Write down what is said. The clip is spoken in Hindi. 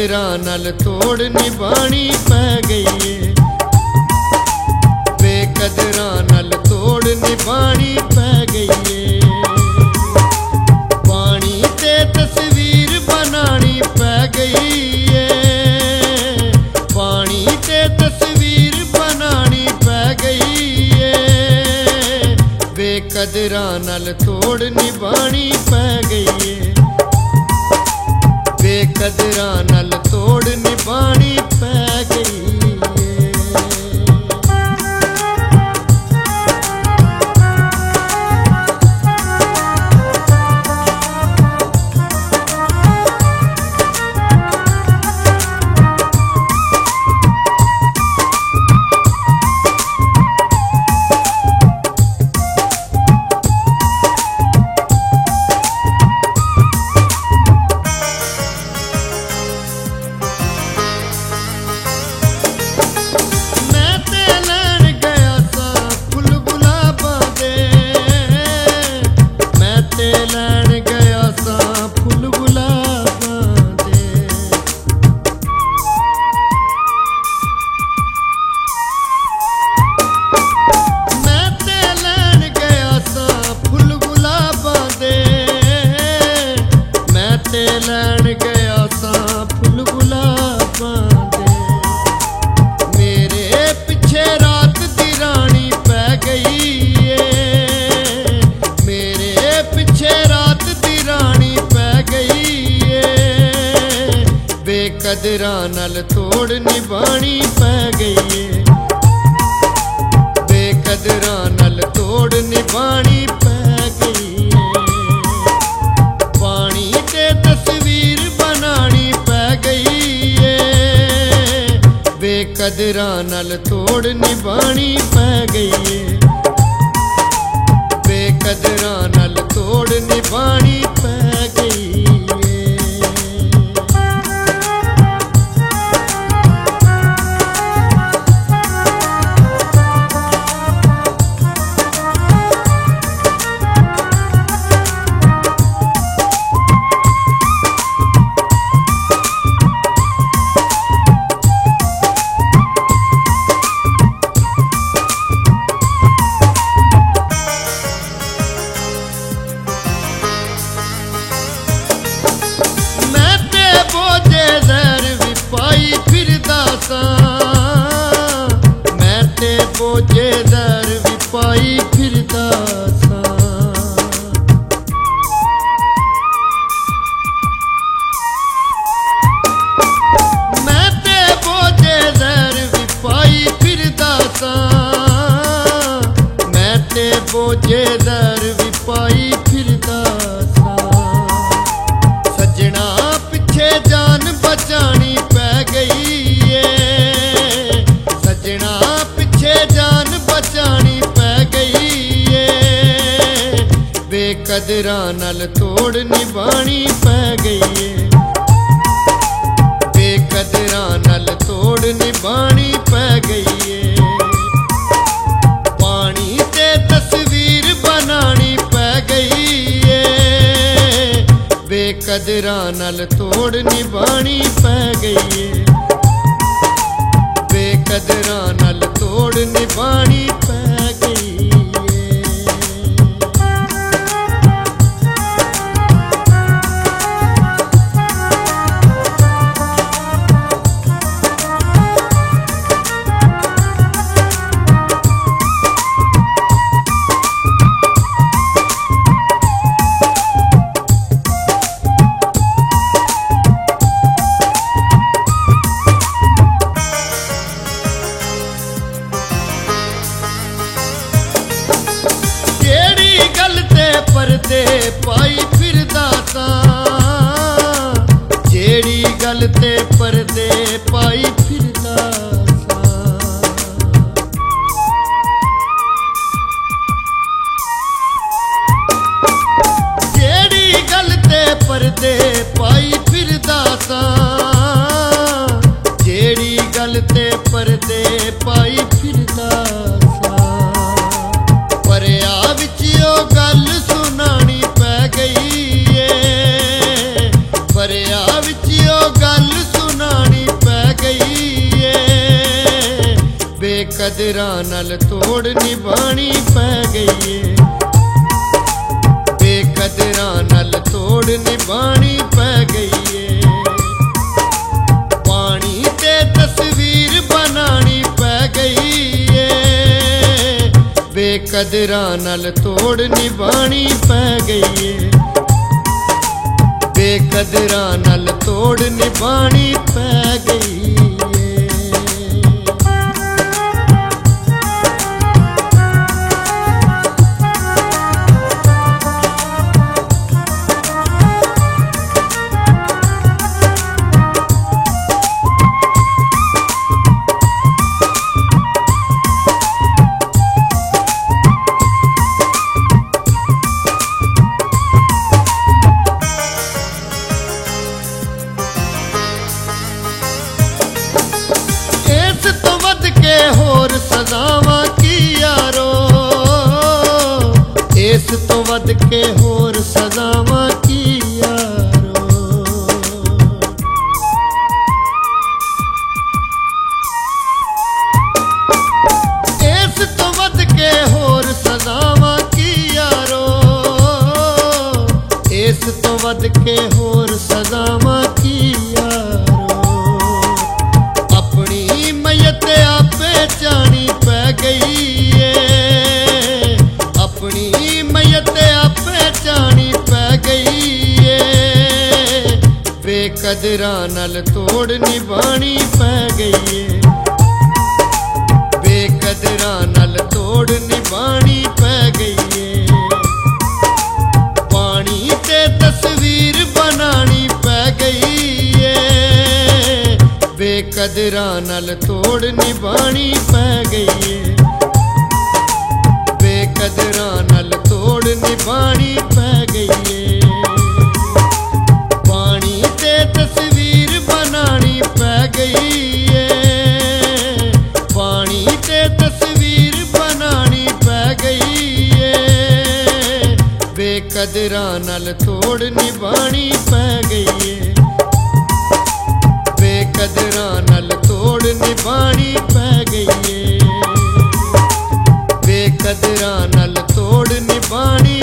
बेकदरां नाल तोड़ निभानी पै गई है। बेकदरां नाल तोड़ निभानी पै गई है। पानी ते तस्वीर बनानी पै गई है। पानी ते तस्वीर बनानी पै गई है। बेकदरां नाल तोड़ निभानी पै गई है। बेकदरां नाल तोड़ निभानी पै गई है। लैन गया सा फुल गुलाबां दे। मेरे पिछे रात दी रानी पै गई है। मेरे पिछे रात दी रानी पै गई है। बेकदरां नाल तोड़ निभानी पै गई है। बेकदरां नाल तोड़ निभानी पै गई है। पानी ते तस्वीर बनानी पै गई है। बेकदरां नाल तोड़ निभानी पै गई है। बेकदरां नाल तोड़ निभानी पै गई है। मैं ते बोझे दर भी पाई फिरदा सा। मैं ते बोझे दर भी पाई फिरदा सा। मैं ते बोझे दर भी पाई फिरदा सा। सजना पिछे जान बचानी पै गई है। सजना पिछे जान बचानी पै गई है। बेकदरां नाल तोड़ निभानी पै गई है। बेकदरां नाल तोड़ निभानी पै गई है। पानी ते तस्वीर बनानी पै गई है। बेकदरां नाल तोड़ निभानी पै गई है। बेकदरां नाल तोड़ निभानी पै गई है। पर्दे पाई फिरदा सा। जेड़ी गल ते पर्दे पाई फिरदा सा। जेड़ी गल ते पर्दे पाई फिरदा सा। जेड़ी गल ते पर्दे पाई फिरदा सा। परया विच ओ गल सुनानी पै गई है। परया विच ओ गल सुना बेकदरां नाल तोड़ निभानी पै गई है, बेकदरां नाल तोड़ निभानी पै गई है। पानी ते तस्वीर बनानी पै गई है, बेकदरां नाल तोड़ निभानी पै गई है, बेकदरां नाल तोड़ निभानी पै गई है। होर सजावां की यारो, इस तो वध के होर सजावां की यारो। इस तो वध के होर सजावां की यारो, इस तो वध के होर सजावां की यारो। अपनी मैयत आपे जानी पै गई है, अपनी मैयत आपे जानी पै गई है, बेकदरां नाल तोड़ निभानी पै गई है, बेकदरां नाल तोड़ निभानी पै गई है। पानी ते तस्वीर बनानी पै गई है, बेकदरां नाल तोड़ निभानी पै गई है, बेकदरां नाल तोड़ निभानी पै गई है। पानी ते तस्वीर बनानी पै गई है, पानी ते तस्वीर बनानी पै गई है, बेकदरां नाल तोड़ निभानी पै गई है, बेकदरां नाल तोड़ निभानी पै गई है, बेकदरां नाल तोड़ निभानी